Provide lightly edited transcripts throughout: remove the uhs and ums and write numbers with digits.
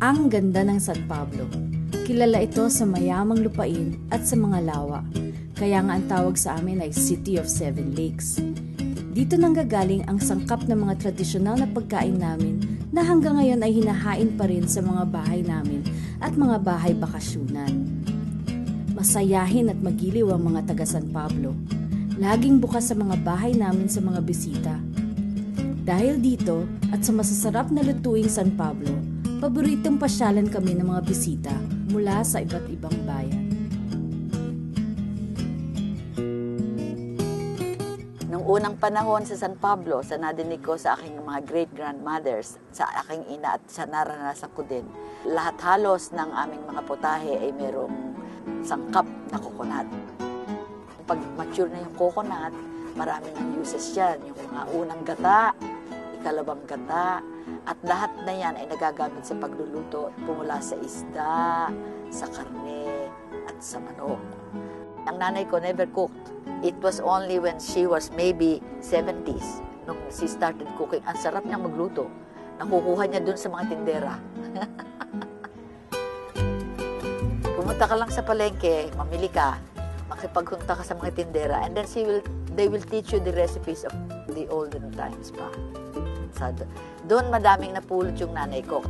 Ang ganda ng San Pablo. Kilala ito sa mayamang lupain at sa mga lawa. Kaya nga ang tawag sa amin ay City of Seven Lakes. Dito nanggagaling ang sangkap ng mga tradisyonal na pagkain namin na hanggang ngayon ay hinahain pa rin sa mga bahay namin at mga bahay bakasyunan. Masayahin at magiliw ang mga taga San Pablo. Laging bukas sa mga bahay namin sa mga bisita. Dahil dito at sa masasarap na lutuing San Pablo, paboritong pasyalan kami ng mga bisita mula sa iba't ibang bayan. Nung unang panahon sa San Pablo, sa nadinig ko sa aking mga great-grandmothers, sa aking ina at sa naranasan ko din, lahat halos ng aming mga putahe ay merong sangkap na coconut. Pag mature na yung coconut, marami ng uses yan. Yung mga unang gata, ikalawang gata, at lahat na yan ay nagagamit sa pagluluto pumula sa isda, sa karne, at sa manok. Ang nanay ko never cooked. It was only when she was maybe 70s, nung she started cooking. Ang sarap niyang magluto. Nakukuha niya dun sa mga tindera. Pumunta ka lang sa palengke, mamili ka, makipaghunta ka sa mga tindera, and then they will teach you the recipes of the olden times pa. Doon madaming napulot yung nanay ko.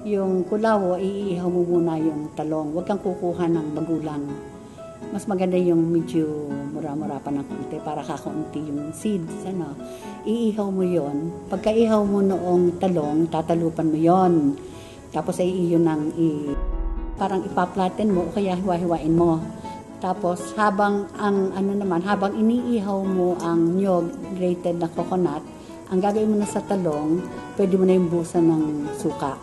Yung kulawo, iihaw mo muna yung talong. Huwag kang kukuha ng magulang. Mas maganda yung medyo mura-mura pa ng konti para kakaunti yung seeds. Ano? Iihaw mo yon. Pagka ihaw mo noong talong, tatalupan mo yon. Tapos ay iyon ang parang ipaplaten mo o kaya hiwa-hiwain mo. Tapos habang habang iniihaw mo ang nyog, grated na coconut, ang gagawin mo na sa talong, pwede mo na yung busa ng suka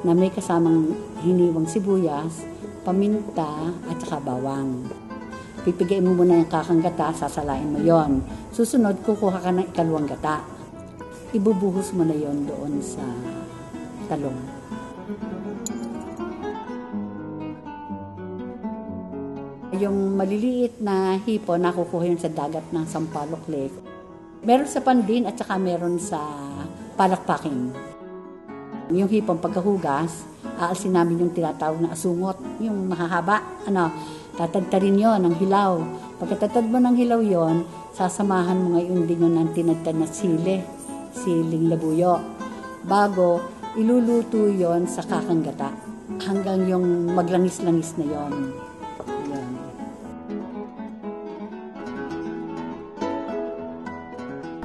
na may kasamang hiniwang sibuyas, paminta at saka bawang. Pipigayin mo muna yung kakang gata, sasalain mo yon. Susunod, kukuha ka ng ikalawang gata. Ibubuhos mo na yon doon sa talong. Yung maliliit na hipon, nakukuha yun sa dagat ng Sampaloc Lake. Meron sa Pandin at saka meron sa Palakpakin. Yung hipon pagkahugas, aalsin namin yung tinatawag na asungot, yung mahahaba. Tatadtarin yon ng hilaw. Pagkatatad mo ng hilaw yon, sasamahan mo ngayon din yun ng tinadtad na siling labuyo. Bago, iluluto yon sa kakanggata hanggang yung maglangis-langis na yon.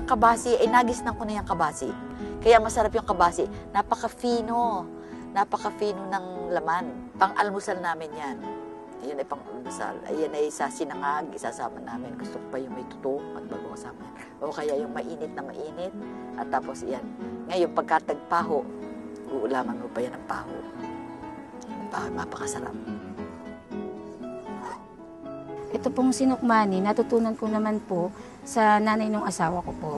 Kabasi, nagisnan ko na yung kabasi. Kaya masarap yung kabasi. Napaka-fino ng laman. Pang-almusal namin yan. Ayun ay pang-almusal. Ayun ay sa sinangag, isasama namin. Gusto ko pa yung may tuto at bago kasama. O kaya yung mainit na mainit. At tapos yan. Ngayon, pagkatagpaho, uulaman mo pa yan ng paho. Mapakasarap. Ito pong sinukmani, natutunan ko naman po sa nanay ng asawa ko po.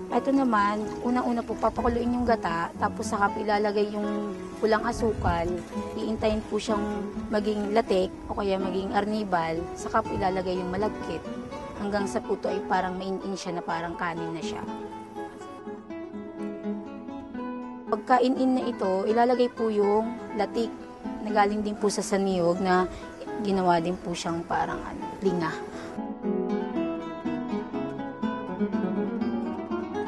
Ito naman, unang-una po papakuluin yung gata, tapos saka ilalagay yung pulang asukal, iintayin po siyang maging latik o kaya maging arnibal, saka po ilalagay yung malagkit, hanggang sa puto ay parang mainin siya na parang kanin na siya. Pagka in na ito, ilalagay po yung latik na galing din po sa saniyog na ginawa din po siyang parang linga.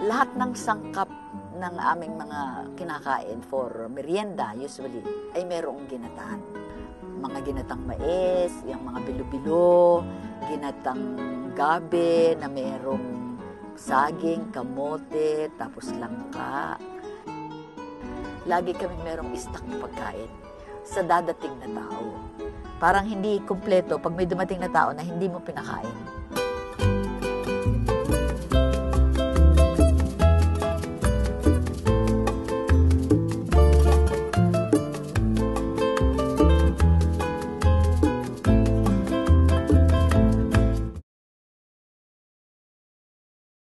Lahat ng sangkap ng aming mga kinakain for merienda, usually, ay merong ginataan. Mga ginatang mais, yung mga bilo-bilo, ginatang gabi na merong saging, kamote, tapos langka. Lagi kami merong stock na pagkain sa dadating na tao. Parang hindi kumpleto pag may dumating na tao na hindi mo pinakain.